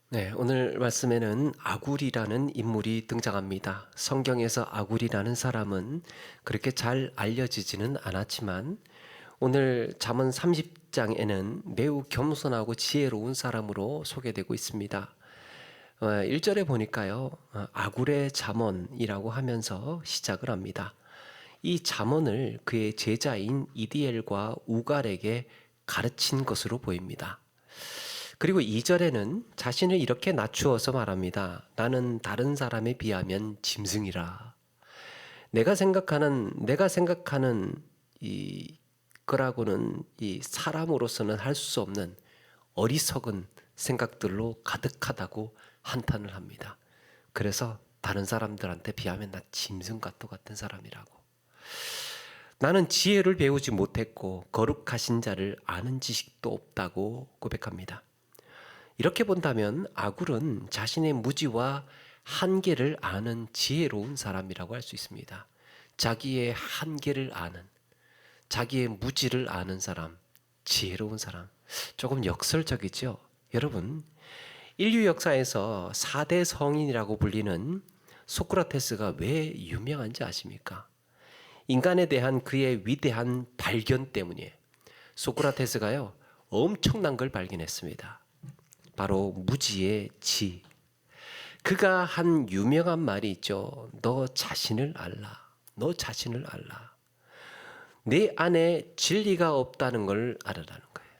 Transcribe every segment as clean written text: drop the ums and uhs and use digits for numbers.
네, 오늘 말씀에는 아굴이라는 인물이 등장합니다. 성경에서 아굴이라는 사람은 그렇게 잘 알려지지는 않았지만 오늘 잠언 30장에는 매우 겸손하고 지혜로운 사람으로 소개되고 있습니다. 1절에 보니까요, 아굴의 잠언이라고 하면서 시작을 합니다. 이 잠언을 그의 제자인 이디엘과 우갈에게 가르친 것으로 보입니다. 그리고 2절에는 자신을 이렇게 낮추어서 말합니다. 나는 다른 사람에 비하면 짐승이라. 내가 생각하는 이 거라고는 이 사람으로서는 할 수 없는 어리석은 생각들로 가득하다고 한탄을 합니다. 그래서 다른 사람들한테 비하면 나 짐승과 똑같은 사람이라고. 나는 지혜를 배우지 못했고 거룩하신 자를 아는 지식도 없다고 고백합니다. 이렇게 본다면 아굴은 자신의 무지와 한계를 아는 지혜로운 사람이라고 할 수 있습니다. 자기의 한계를 아는, 자기의 무지를 아는 사람, 지혜로운 사람. 조금 역설적이죠? 여러분, 인류 역사에서 4대 성인이라고 불리는 소크라테스가 왜 유명한지 아십니까? 인간에 대한 그의 위대한 발견 때문이에요. 소크라테스가요, 엄청난 걸 발견했습니다. 바로 무지의 지. 그가 한 유명한 말이 있죠. 너 자신을 알라. 너 자신을 알라. 내 안에 진리가 없다는 걸 알아라는 거예요.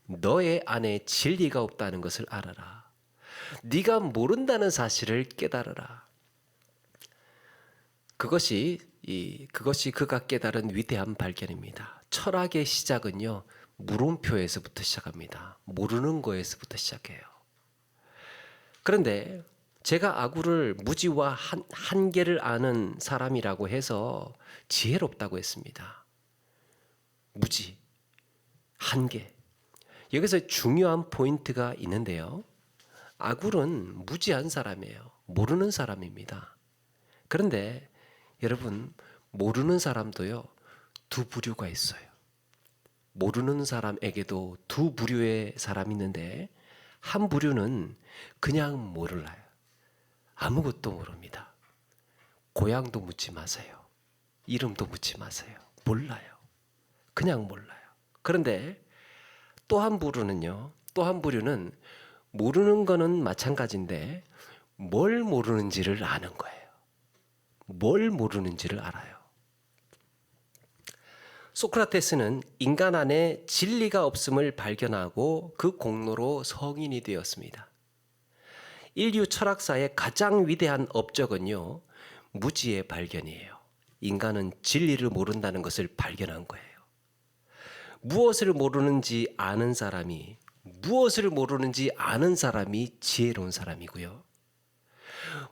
너의 안에 진리가 없다는 것을 알아라. 네가 모른다는 사실을 깨달아라. 그것이 그가 깨달은 위대한 발견입니다. 철학의 시작은요, 물음표에서부터 시작합니다. 모르는 거에서부터 시작해요. 그런데 제가 아굴을 무지와 한계를 아는 사람이라고 해서 지혜롭다고 했습니다. 무지, 한계. 여기서 중요한 포인트가 있는데요. 아굴은 무지한 사람이에요. 모르는 사람입니다. 그런데 여러분, 모르는 사람도요, 두 부류가 있어요. 모르는 사람에게도 두 부류의 사람이 있는데 한 부류는 그냥 몰라요. 아무것도 모릅니다. 고향도 묻지 마세요. 이름도 묻지 마세요. 몰라요. 그냥 몰라요. 그런데 또 한 부류는요. 또 한 부류는 모르는 거는 마찬가지인데 뭘 모르는지를 아는 거예요. 뭘 모르는지를 알아요. 소크라테스는 인간 안에 진리가 없음을 발견하고 그 공로로 성인이 되었습니다. 인류 철학사의 가장 위대한 업적은요, 무지의 발견이에요. 인간은 진리를 모른다는 것을 발견한 거예요. 무엇을 모르는지 아는 사람이 지혜로운 사람이고요.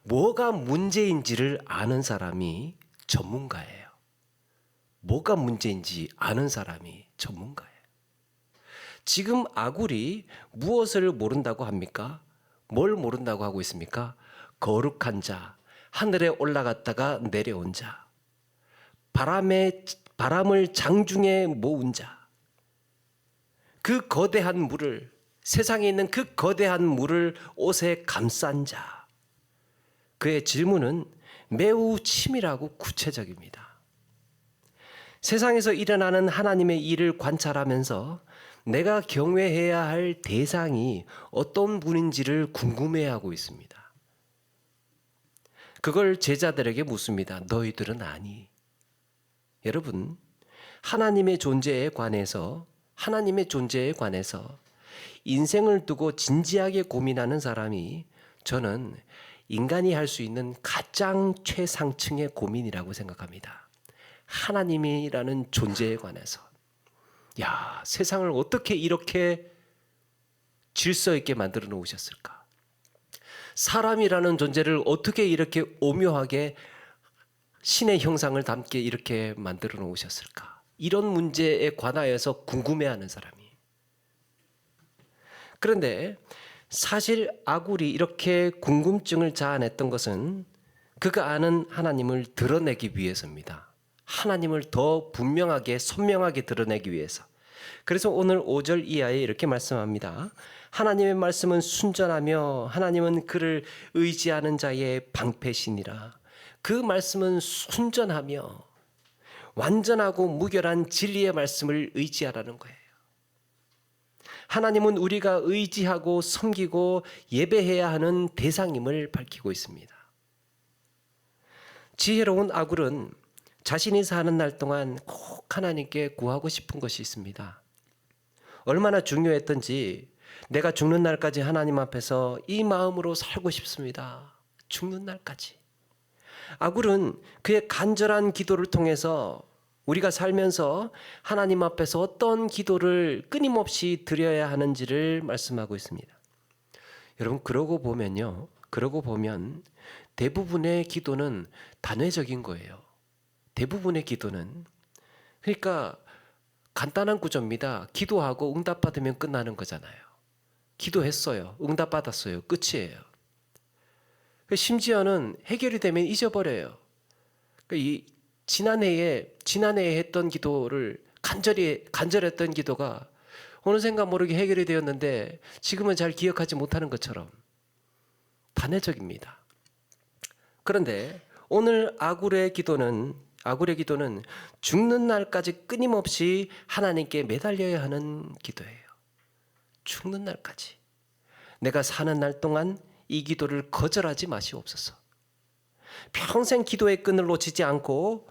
뭐가 문제인지를 아는 사람이 전문가예요. 뭐가 문제인지 아는 사람이 전문가예요. 지금 아굴이 무엇을 모른다고 합니까? 뭘 모른다고 하고 있습니까? 거룩한 자, 하늘에 올라갔다가 내려온 자, 바람을 장중에 모은 자, 그 거대한 물을, 세상에 있는 그 거대한 물을 옷에 감싼 자. 그의 질문은 매우 치밀하고 구체적입니다. 세상에서 일어나는 하나님의 일을 관찰하면서 내가 경외해야 할 대상이 어떤 분인지를 궁금해하고 있습니다. 그걸 제자들에게 묻습니다. 너희들은 아니? 여러분, 하나님의 존재에 관해서 인생을 두고 진지하게 고민하는 사람이 저는 인간이 할 수 있는 가장 최상층의 고민이라고 생각합니다. 하나님이라는 존재에 관해서. 야, 세상을 어떻게 이렇게 질서 있게 만들어 놓으셨을까? 사람이라는 존재를 어떻게 이렇게 오묘하게 신의 형상을 담게 이렇게 만들어 놓으셨을까? 이런 문제에 관하여서 궁금해하는 사람이. 그런데 사실 아굴이 이렇게 궁금증을 자아냈던 것은 그가 아는 하나님을 드러내기 위해서입니다. 하나님을 더 분명하게 선명하게 드러내기 위해서. 그래서 오늘 5절 이하에 이렇게 말씀합니다. 하나님의 말씀은 순전하며 하나님은 그를 의지하는 자의 방패시니라. 그 말씀은 순전하며 완전하고 무결한 진리의 말씀을 의지하라는 거예요. 하나님은 우리가 의지하고 섬기고 예배해야 하는 대상임을 밝히고 있습니다. 지혜로운 아굴은 자신이 사는 날 동안 꼭 하나님께 구하고 싶은 것이 있습니다. 얼마나 중요했던지 내가 죽는 날까지 하나님 앞에서 이 마음으로 살고 싶습니다. 죽는 날까지. 아굴은 그의 간절한 기도를 통해서 우리가 살면서 하나님 앞에서 어떤 기도를 끊임없이 드려야 하는지를 말씀하고 있습니다. 여러분, 그러고 보면 대부분의 기도는 단회적인 거예요. 대부분의 기도는. 그러니까 간단한 구조입니다. 기도하고 응답받으면 끝나는 거잖아요. 기도했어요. 응답받았어요. 끝이에요. 심지어는 해결이 되면 잊어버려요. 이 지난해에 했던 기도를 간절했던 기도가 어느샌가 모르게 해결이 되었는데 지금은 잘 기억하지 못하는 것처럼 단회적입니다. 그런데 오늘 아굴의 기도는 죽는 날까지 끊임없이 하나님께 매달려야 하는 기도예요. 죽는 날까지. 내가 사는 날 동안 이 기도를 거절하지 마시옵소서. 평생 기도의 끈을 놓치지 않고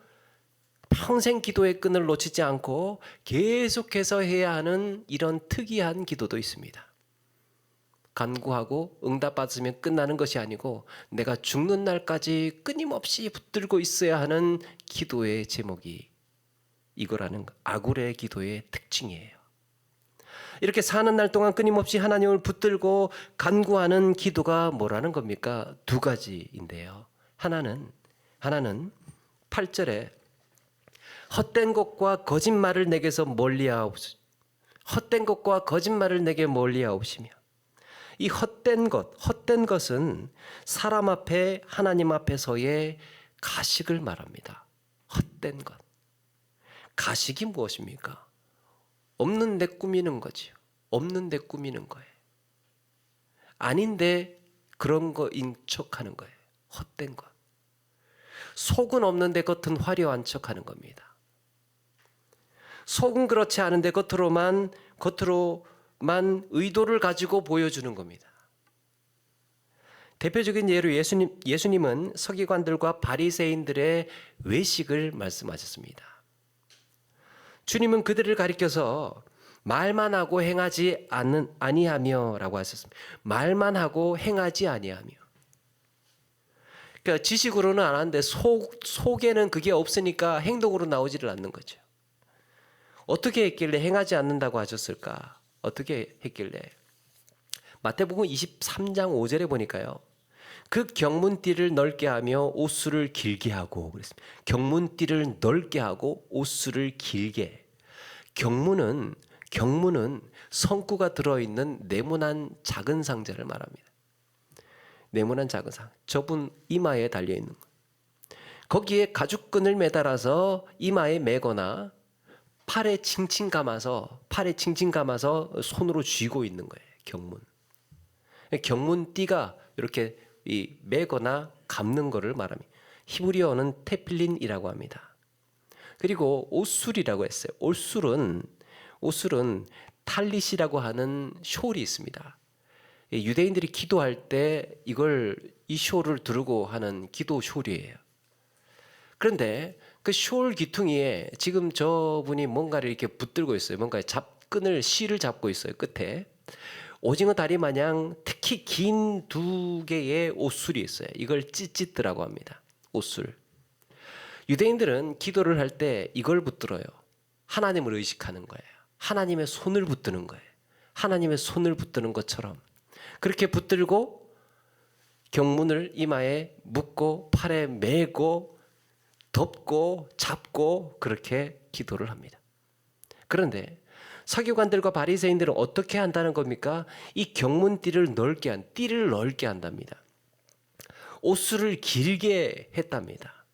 계속해서 해야 하는 이런 특이한 기도도 있습니다. 간구하고 응답받으면 끝나는 것이 아니고 내가 죽는 날까지 끊임없이 붙들고 있어야 하는 기도의 제목이 이거라는 아굴의 기도의 특징이에요. 이렇게 사는 날 동안 끊임없이 하나님을 붙들고 간구하는 기도가 뭐라는 겁니까? 두 가지인데요. 하나는 8절에 헛된 것과 거짓말을 내게서 멀리하옵시며 헛된 것과 거짓말을 내게 멀리하옵시며 이 헛된 것은 사람 앞에 하나님 앞에서의 가식을 말합니다. 헛된 것. 가식이 무엇입니까? 없는 데 꾸미는 거지요. 없는 데 꾸미는 거예요. 아닌데 그런 거인 척하는 거예요. 헛된 것. 속은 없는데 겉은 화려한 척하는 겁니다. 속은 그렇지 않은데 겉으로만 의도를 가지고 보여주는 겁니다. 대표적인 예로 예수님은 서기관들과 바리새인들의 외식을 말씀하셨습니다. 주님은 그들을 가리켜서 말만 하고 행하지 아니하며라고 하셨습니다. 말만 하고 행하지 아니하며. 그러니까 지식으로는 안 하는데 속에는 그게 없으니까 행동으로 나오지를 않는 거죠. 어떻게 했길래 행하지 않는다고 하셨을까? 어떻게 했길래? 마태복음 23장 5절에 보니까요. 그 경문띠를 넓게 하며 옷수를 길게 하고 그랬습니다. 경문띠를 넓게 하고 옷수를 길게. 경문은 성구가 들어있는 네모난 작은 상자를 말합니다. 네모난 작은 상자. 저분 이마에 달려있는 거. 거기에 가죽끈을 매달아서 이마에 매거나 팔에 칭칭 감아서 손으로 쥐고 있는 거예요. 경문띠가 이렇게 매거나 감는 것을 말합니다. 히브리어는 테필린이라고 합니다. 그리고 옷술이라고 했어요. 옷술은 탈릿이라고 하는 숄이 있습니다. 유대인들이 기도할 때 이 숄을 두르고 하는 기도 숄이에요. 그런데 그 숄 귀퉁이에 지금 저분이 뭔가를 이렇게 붙들고 있어요. 뭔가 실을 잡고 있어요. 끝에. 오징어 다리 마냥 특히 긴 두 개의 옷술이 있어요. 이걸 찌찌뜨라고 합니다. 옷술. 유대인들은 기도를 할 때 이걸 붙들어요. 하나님을 의식하는 거예요. 하나님의 손을 붙드는 거예요. 하나님의 손을 붙드는 것처럼 그렇게 붙들고 경문을 이마에 묶고 팔에 매고 덮고 잡고 그렇게 기도를 합니다. 그런데 서기관들과 바리새인들은 어떻게 한다는 겁니까? 이 경문띠를 넓게 한답니다. 옷수를 길게 했답니다.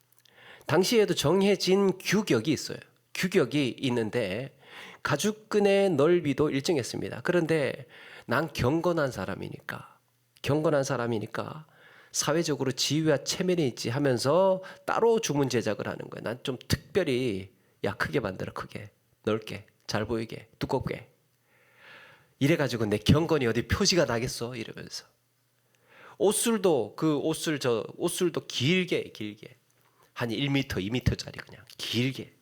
당시에도 정해진 규격이 있어요. 규격이 있는데 가죽끈의 넓이도 일정했습니다. 그런데 난 경건한 사람이니까 사회적으로 지위와 체면이 있지 하면서 따로 주문 제작을 하는 거예요. 난 좀 특별히 크게 만들어, 크게, 넓게, 잘 보이게, 두껍게. 이래가지고 내 경건이 어디 표시가 나겠어? 이러면서. 옷술도 길게 한 1m, 2m짜리 그냥 길게.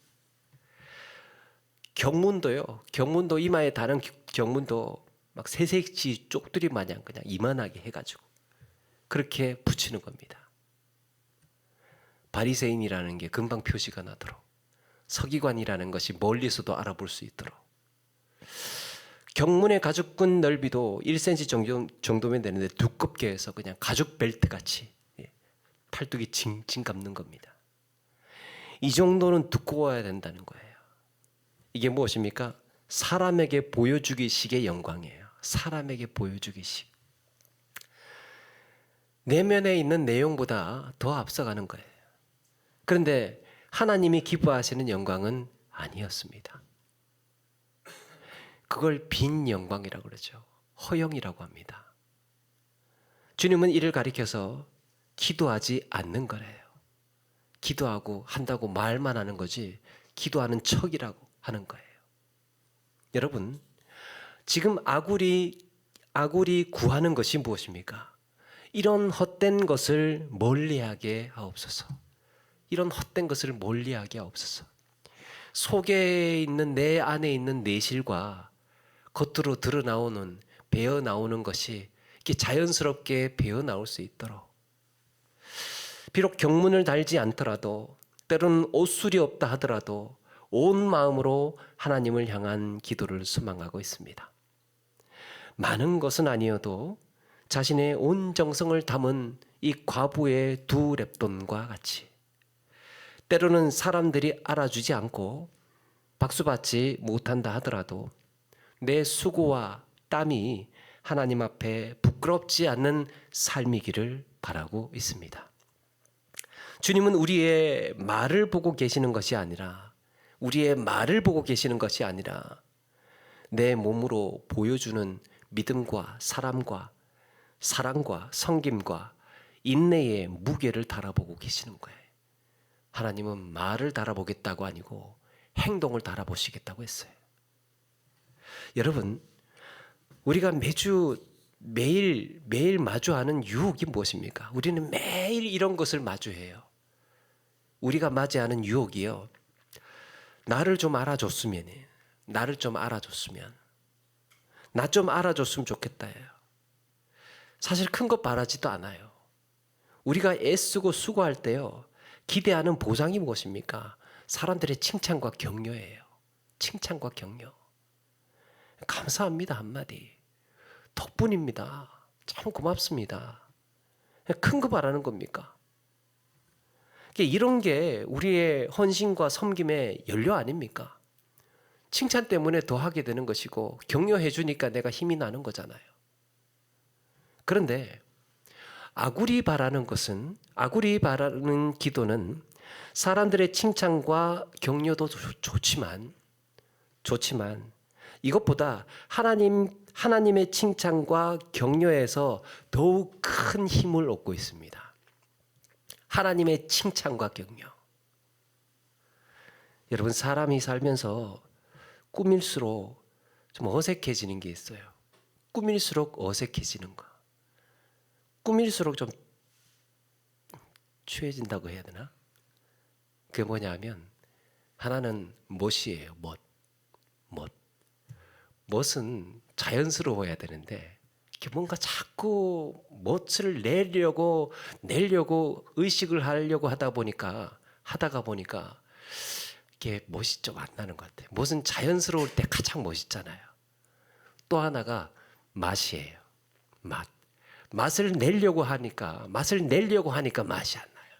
경문도 이마에 다는 경문도 막 새색시 쪽두리 마냥 그냥 이만하게 해가지고 그렇게 붙이는 겁니다. 바리새인이라는 게 금방 표시가 나도록, 서기관이라는 것이 멀리서도 알아볼 수 있도록. 경문의 가죽끈 넓이도 1cm 정도면 되는데 두껍게 해서 그냥 가죽 벨트 같이 팔뚝이 징징 감는 겁니다. 이 정도는 두꺼워야 된다는 거예요. 이게 무엇입니까? 사람에게 보여주기식의 영광이에요. 사람에게 보여주기식. 내면에 있는 내용보다 더 앞서가는 거예요. 그런데 하나님이 기뻐하시는 영광은 아니었습니다. 그걸 빈 영광이라고 그러죠. 허영이라고 합니다. 주님은 이를 가리켜서 기도하지 않는 거래요. 기도하고 한다고 말만 하는 거지 기도하는 척이라고 하는 거예요. 여러분, 지금 아굴이 구하는 것이 무엇입니까? 이런 헛된 것을 멀리하게 하옵소서. 이런 헛된 것을 멀리하게 하옵소서. 속에 있는 내 안에 있는 내실과 겉으로 드러나오는 배어 나오는 것이 이렇게 자연스럽게 배어 나올 수 있도록. 비록 경문을 달지 않더라도, 때로는 옷술이 없다 하더라도 온 마음으로 하나님을 향한 기도를 소망하고 있습니다. 많은 것은 아니어도 자신의 온 정성을 담은 이 과부의 두 렙돈과 같이, 때로는 사람들이 알아주지 않고 박수받지 못한다 하더라도 내 수고와 땀이 하나님 앞에 부끄럽지 않는 삶이기를 바라고 있습니다. 주님은 우리의 말을 보고 계시는 것이 아니라 내 몸으로 보여주는 믿음과 사랑과 섬김과 인내의 무게를 달아보고 계시는 거예요. 하나님은 말을 달아보겠다고 아니고 행동을 달아보시겠다고 했어요. 여러분, 우리가 매일 마주하는 유혹이 무엇입니까? 우리는 매일 이런 것을 마주해요. 우리가 맞이하는 유혹이요. 나를 좀 알아줬으면, 나 좀 알아줬으면 좋겠다예요. 사실 큰 것 바라지도 않아요. 우리가 애쓰고 수고할 때요, 기대하는 보상이 무엇입니까? 사람들의 칭찬과 격려예요. 칭찬과 격려. 감사합니다 한마디. 덕분입니다. 참 고맙습니다. 큰 거 바라는 겁니까? 이런 게 우리의 헌신과 섬김의 연료 아닙니까? 칭찬 때문에 더 하게 되는 것이고 격려해 주니까 내가 힘이 나는 거잖아요. 그런데 아굴이 바라는 기도는 사람들의 칭찬과 격려도 좋지만 이것보다 하나님의 칭찬과 격려에서 더욱 큰 힘을 얻고 있습니다. 하나님의 칭찬과 격려. 여러분, 사람이 살면서 꾸밀수록 좀 어색해지는 게 있어요. 꾸밀수록 어색해지는 거. 꾸밀수록 좀 취해진다고 해야 되나? 그게 뭐냐면 하나는 멋이에요. 멋은 자연스러워야 되는데 뭔가 자꾸 멋을 내려고 의식을 하려고 하다가 보니까 이게 멋이 좀 안 나는 것 같아요. 멋은 자연스러울 때 가장 멋있잖아요. 또 하나가 맛이에요. 맛을 내려고 하니까 맛이 안 나요.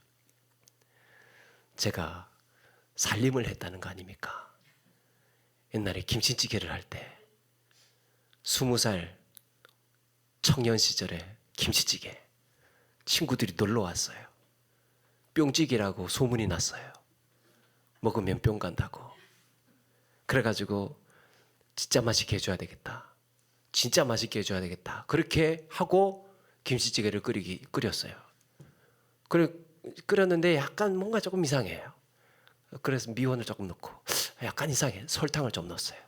제가 살림을 했다는 거 아닙니까? 옛날에 김치찌개를 할 때 20살 청년 시절에 김치찌개 친구들이 놀러 왔어요. 뿅찌개라고 소문이 났어요. 먹으면 뿅 간다고. 그래가지고 진짜 맛있게 해줘야 되겠다. 진짜 맛있게 해줘야 되겠다. 그렇게 하고 김치찌개를 끓였어요. 끓였는데 약간 뭔가 조금 이상해요. 그래서 미원을 조금 넣고 약간 이상해. 설탕을 좀 넣었어요.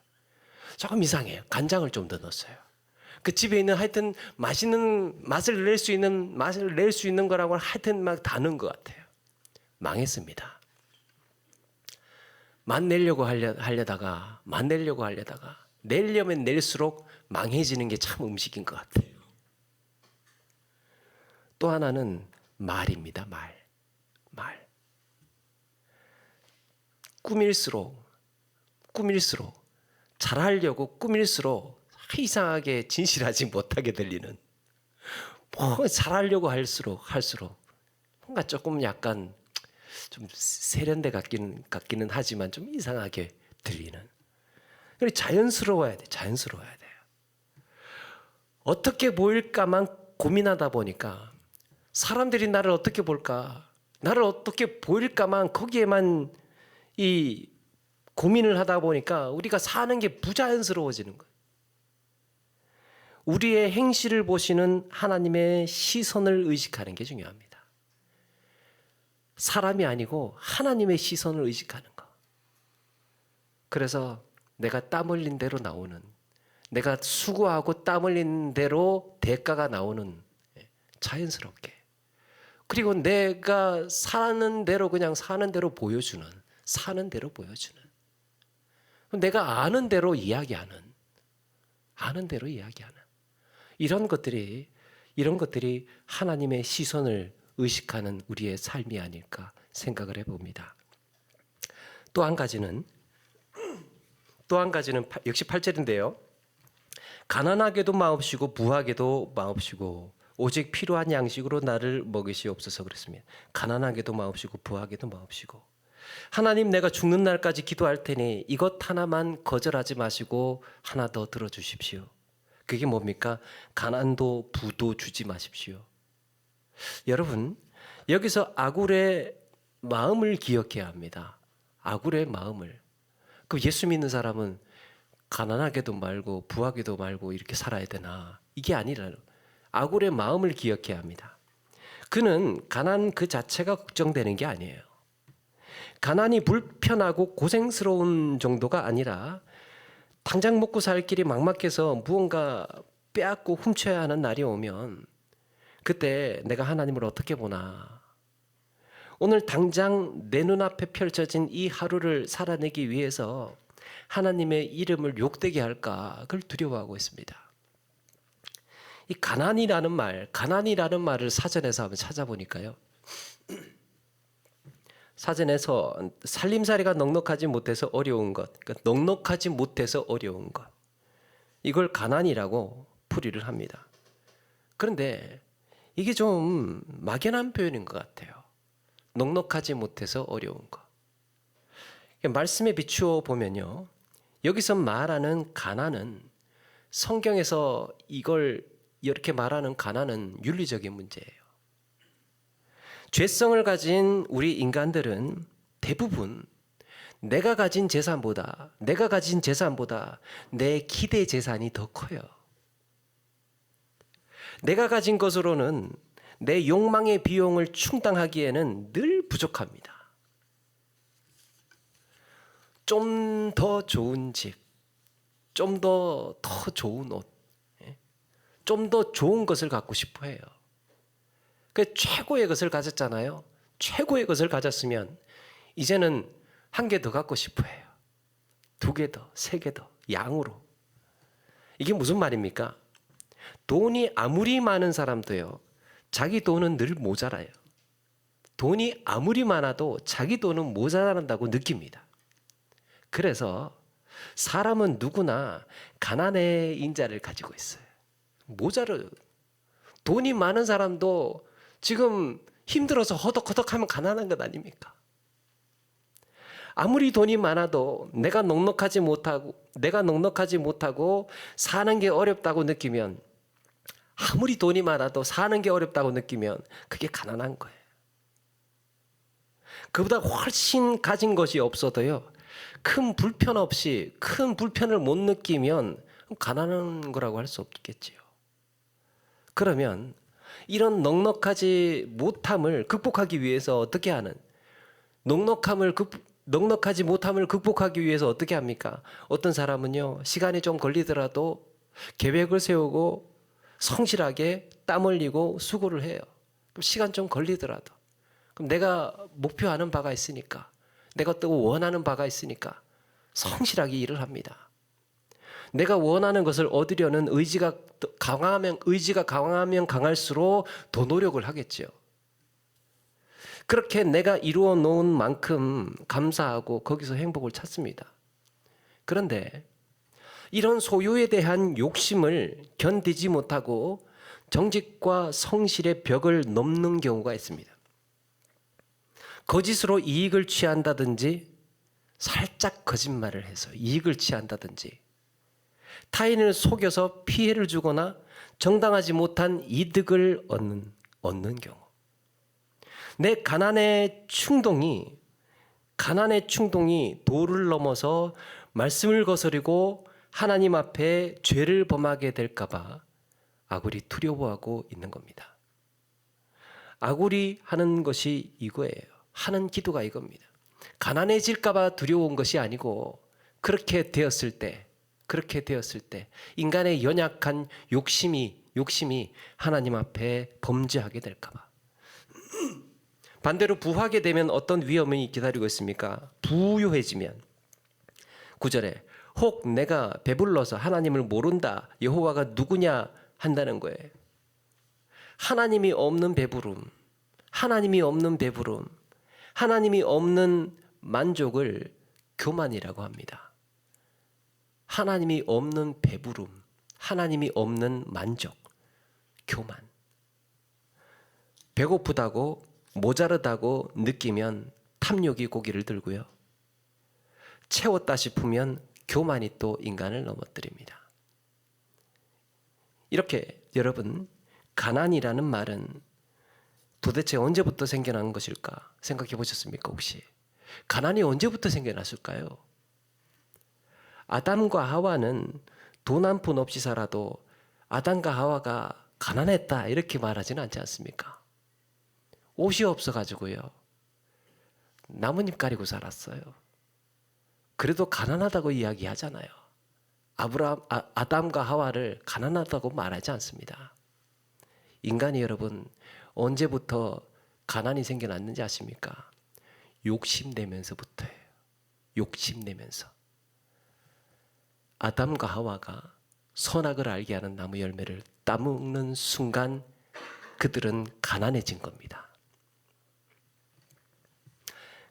조금 이상해요. 간장을 좀 더 넣었어요. 그 집에 있는 하여튼 맛있는 맛을 낼 수 있는 거라고 하여튼 막 다 넣은 것 같아요. 망했습니다. 맛내려고 하려다가 내려면 낼수록 망해지는 게 참 음식인 것 같아요. 또 하나는 말입니다. 말. 꾸밀수록 잘하려고 꾸밀수록 이상하게 진실하지 못하게 들리는, 뭐 잘하려고 할수록 뭔가 조금 약간 좀 세련돼 같기는 하지만 좀 이상하게 들리는. 그래 자연스러워야 돼요. 어떻게 보일까만 고민하다 보니까 사람들이 나를 어떻게 볼까, 나를 어떻게 보일까만 거기에만 이 고민을 하다 보니까 우리가 사는 게 부자연스러워지는 거예요. 우리의 행실을 보시는 하나님의 시선을 의식하는 게 중요합니다. 사람이 아니고 하나님의 시선을 의식하는 거. 그래서 내가 땀 흘린 대로 나오는, 내가 수고하고 땀 흘린 대로 대가가 나오는, 자연스럽게. 그리고 내가 사는 대로 그냥 사는 대로 보여주는, 내가 아는 대로 이야기하는 이런 것들이 하나님의 시선을 의식하는 우리의 삶이 아닐까 생각을 해봅니다. 또 한 가지는 역시 8절인데요. 가난하게도 마옵시고 부하게도 마옵시고 오직 필요한 양식으로 나를 먹이시옵소서 그랬습니다. 가난하게도 마옵시고 부하게도 마옵시고. 하나님, 내가 죽는 날까지 기도할 테니 이것 하나만 거절하지 마시고 하나 더 들어주십시오. 그게 뭡니까? 가난도 부도 주지 마십시오. 여러분, 여기서 아굴의 마음을 기억해야 합니다. 아굴의 마음을. 그 예수 믿는 사람은 가난하게도 말고 부하게도 말고 이렇게 살아야 되나? 이게 아니라 아굴의 마음을 기억해야 합니다. 그는 가난 그 자체가 걱정되는 게 아니에요. 가난이 불편하고 고생스러운 정도가 아니라 당장 먹고 살 길이 막막해서 무언가 빼앗고 훔쳐야 하는 날이 오면 그때 내가 하나님을 어떻게 보나, 오늘 당장 내 눈앞에 펼쳐진 이 하루를 살아내기 위해서 하나님의 이름을 욕되게 할까, 그걸 두려워하고 있습니다. 이 가난이라는 말을 사전에서 한번 찾아보니까요, 사전에서 살림살이가 넉넉하지 못해서 어려운 것, 이걸 가난이라고 풀이를 합니다. 그런데 이게 좀 막연한 표현인 것 같아요. 넉넉하지 못해서 어려운 것. 말씀에 비추어 보면요, 여기서 말하는 가난은, 성경에서 이걸 이렇게 말하는 가난은 윤리적인 문제예요. 죄성을 가진 우리 인간들은 대부분 내가 가진 재산보다 내 기대 재산이 더 커요. 내가 가진 것으로는 내 욕망의 비용을 충당하기에는 늘 부족합니다. 좀 더 좋은 집, 좀 더 좋은 옷, 좀 더 좋은 것을 갖고 싶어 해요. 그 최고의 것을 가졌잖아요. 최고의 것을 가졌으면 이제는 한 개 더 갖고 싶어 해요. 2개 더, 3개 더, 양으로. 이게 무슨 말입니까? 돈이 아무리 많은 사람도요, 자기 돈은 늘 모자라요. 돈이 아무리 많아도 자기 돈은 모자란다고 느낍니다. 그래서 사람은 누구나 가난의 인자를 가지고 있어요. 모자라요. 돈이 많은 사람도 지금 힘들어서 허덕허덕하면 가난한 것 아닙니까? 아무리 돈이 많아도 내가 넉넉하지 못하고 사는 게 어렵다고 느끼면, 아무리 돈이 많아도 사는 게 어렵다고 느끼면 그게 가난한 거예요. 그보다 훨씬 가진 것이 없어도요, 큰 불편을 못 느끼면 그럼 가난한 거라고 할 수 없겠지요. 그러면 이런 넉넉하지 못함을 극복하기 위해서 어떻게 하는, 넉넉하지 못함을 극복하기 위해서 어떻게 합니까? 어떤 사람은요, 시간이 좀 걸리더라도 계획을 세우고 성실하게 땀 흘리고 수고를 해요. 그럼 시간 좀 걸리더라도. 그럼 내가 목표하는 바가 있으니까, 내가 또 원하는 바가 있으니까 성실하게 일을 합니다. 내가 원하는 것을 얻으려는 의지가 강하면 강할수록 더 노력을 하겠죠. 그렇게 내가 이루어 놓은 만큼 감사하고 거기서 행복을 찾습니다. 그런데 이런 소유에 대한 욕심을 견디지 못하고 정직과 성실의 벽을 넘는 경우가 있습니다. 거짓으로 이익을 취한다든지, 살짝 거짓말을 해서 이익을 취한다든지, 타인을 속여서 피해를 주거나 정당하지 못한 이득을 얻는 경우, 내 가난의 충동이 도를 넘어서 말씀을 거스르고 하나님 앞에 죄를 범하게 될까 봐 아굴이 두려워하고 있는 겁니다. 아굴이 하는 것이 이거예요. 하는 기도가 이겁니다. 가난해질까 봐 두려운 것이 아니고, 그렇게 되었을 때 인간의 연약한 욕심이 하나님 앞에 범죄하게 될까 봐. 반대로 부하게 되면 어떤 위험이 기다리고 있습니까? 부유해지면 9절에 혹 내가 배불러서 하나님을 모른다, 여호와가 누구냐 한다는 거예요. 하나님이 없는 배부름, 하나님이 없는 만족을 교만이라고 합니다. 하나님이 없는 배부름, 하나님이 없는 만족, 교만. 배고프다고 모자르다고 느끼면 탐욕이 고기를 들고요. 채웠다 싶으면 교만이 또 인간을 넘어뜨립니다. 이렇게 여러분, 가난이라는 말은 도대체 언제부터 생겨난 것일까 생각해 보셨습니까? 혹시 가난이 언제부터 생겨났을까요? 아담과 하와는 돈 한 푼 없이 살아도 아담과 하와가 가난했다 이렇게 말하지는 않지 않습니까? 옷이 없어가지고요, 나뭇잎 가리고 살았어요. 그래도 가난하다고 이야기하잖아요. 아담과 하와를 가난하다고 말하지 않습니다. 인간이 여러분 언제부터 가난이 생겨났는지 아십니까? 욕심내면서부터예요. 욕심내면서. 아담과 하와가 선악을 알게 하는 나무 열매를 따먹는 순간 그들은 가난해진 겁니다.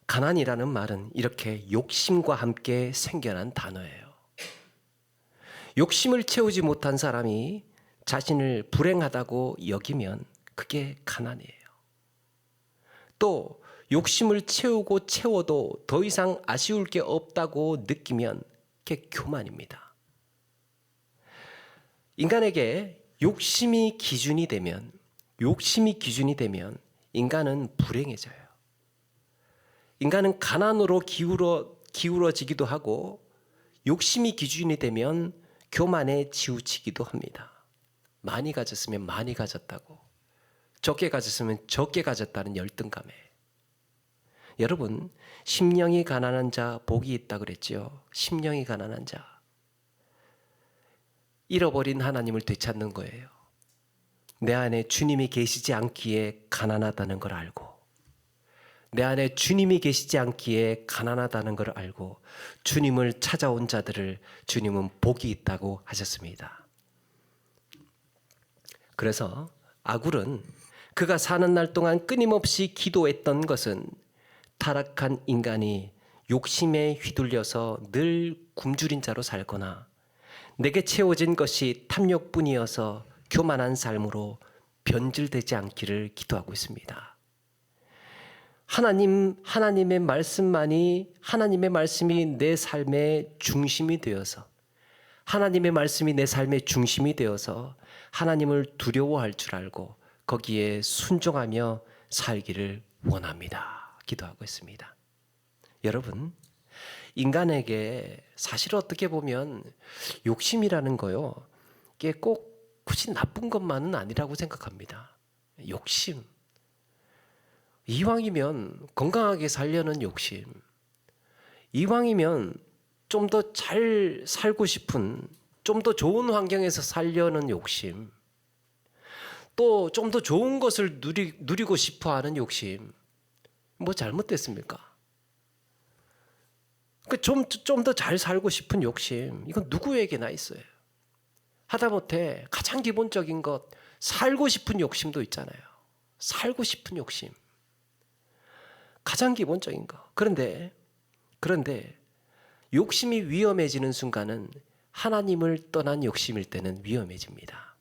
가난이라는 말은 이렇게 욕심과 함께 생겨난 단어예요. 욕심을 채우지 못한 사람이 자신을 불행하다고 여기면 그게 가난이에요. 또 욕심을 채워도 더 이상 아쉬울 게 없다고 느끼면 그게 교만입니다. 인간에게 욕심이 기준이 되면 인간은 불행해져요. 인간은 가난으로 기울어지기도 하고, 욕심이 기준이 되면 교만에 치우치기도 합니다. 많이 가졌으면 많이 가졌다고, 적게 가졌으면 적게 가졌다는 열등감에. 여러분, 심령이 가난한 자 복이 있다 그랬죠. 심령이 가난한 자. 잃어버린 하나님을 되찾는 거예요. 내 안에 주님이 계시지 않기에 가난하다는 걸 알고, 내 안에 주님이 계시지 않기에 가난하다는 걸 알고 주님을 찾아온 자들을 주님은 복이 있다고 하셨습니다. 그래서 아굴은 그가 사는 날 동안 끊임없이 기도했던 것은 타락한 인간이 욕심에 휘둘려서 늘 굶주린 자로 살거나 내게 채워진 것이 탐욕뿐이어서 교만한 삶으로 변질되지 않기를 기도하고 있습니다. 하나님의 말씀이 내 삶의 중심이 되어서, 하나님의 말씀이 내 삶의 중심이 되어서 하나님을 두려워할 줄 알고 거기에 순종하며 살기를 원합니다. 기도하고 있습니다. 여러분, 인간에게 사실 어떻게 보면 욕심이라는 거요, 이게 꼭 굳이 나쁜 것만은 아니라고 생각합니다. 욕심. 이왕이면 건강하게 살려는 욕심, 이왕이면 좀 더 잘 살고 싶은, 좀 더 좋은 환경에서 살려는 욕심, 또 좀 더 좋은 것을 누리고 싶어 하는 욕심, 뭐 잘못됐습니까? 좀 더 잘 살고 싶은 욕심, 이건 누구에게나 있어요. 하다못해 가장 기본적인 것, 살고 싶은 욕심도 있잖아요. 살고 싶은 욕심. 가장 기본적인 거. 그런데 욕심이 위험해지는 순간은 하나님을 떠난 욕심일 때는 위험해집니다.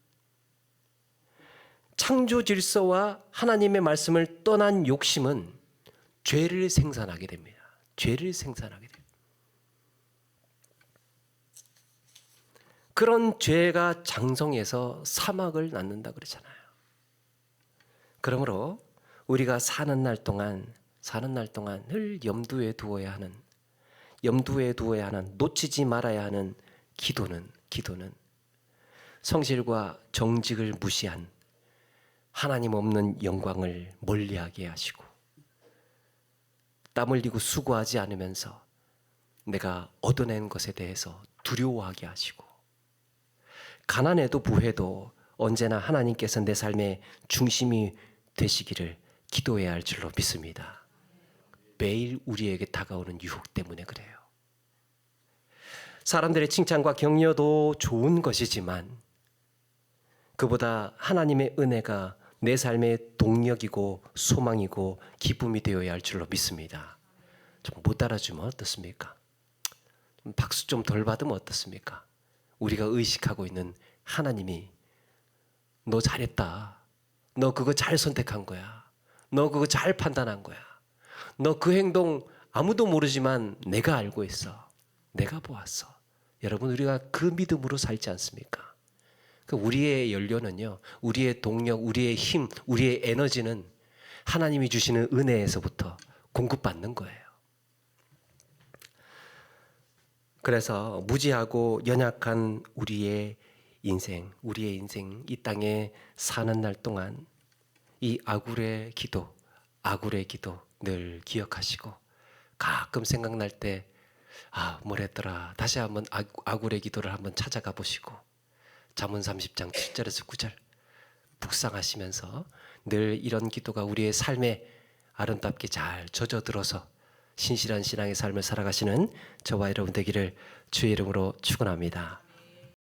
창조 질서와 하나님의 말씀을 떠난 욕심은 죄를 생산하게 됩니다. 죄를 생산하게 됩니다. 그런 죄가 장성해서 사막을 낳는다 그러잖아요. 그러므로 우리가 사는 날 동안 늘 염두에 두어야 하는, 놓치지 말아야 하는 기도는 성실과 정직을 무시한 하나님 없는 영광을 멀리하게 하시고, 땀 흘리고 수고하지 않으면서 내가 얻어낸 것에 대해서 두려워하게 하시고, 가난해도 부해도 언제나 하나님께서 내 삶의 중심이 되시기를 기도해야 할 줄로 믿습니다. 매일 우리에게 다가오는 유혹 때문에 그래요. 사람들의 칭찬과 격려도 좋은 것이지만 그보다 하나님의 은혜가 내 삶의 동력이고 소망이고 기쁨이 되어야 할 줄로 믿습니다. 좀 못 알아주면 어떻습니까? 박수 좀 덜 받으면 어떻습니까? 우리가 의식하고 있는 하나님이 너 잘했다, 너 그거 잘 선택한 거야, 너 그거 잘 판단한 거야, 너 그 행동 아무도 모르지만 내가 알고 있어, 내가 보았어. 여러분, 우리가 그 믿음으로 살지 않습니까? 우리의 연료는요, 우리의 동력, 우리의 힘, 우리의 에너지는 하나님이 주시는 은혜에서부터 공급받는 거예요. 그래서 무지하고 연약한 우리의 인생, 이 땅에 사는 날 동안 이 아굴의 기도 늘 기억하시고, 가끔 생각날 때 뭐랬더라, 다시 한번 아굴의 기도를 한번 찾아가 보시고, 잠언 30장 7절에서 9절 묵상하시면서 늘 이런 기도가 우리의 삶에 아름답게 잘 젖어들어서 신실한 신앙의 삶을 살아가시는 저와 여러분 되기를 주의 이름으로 축원합니다.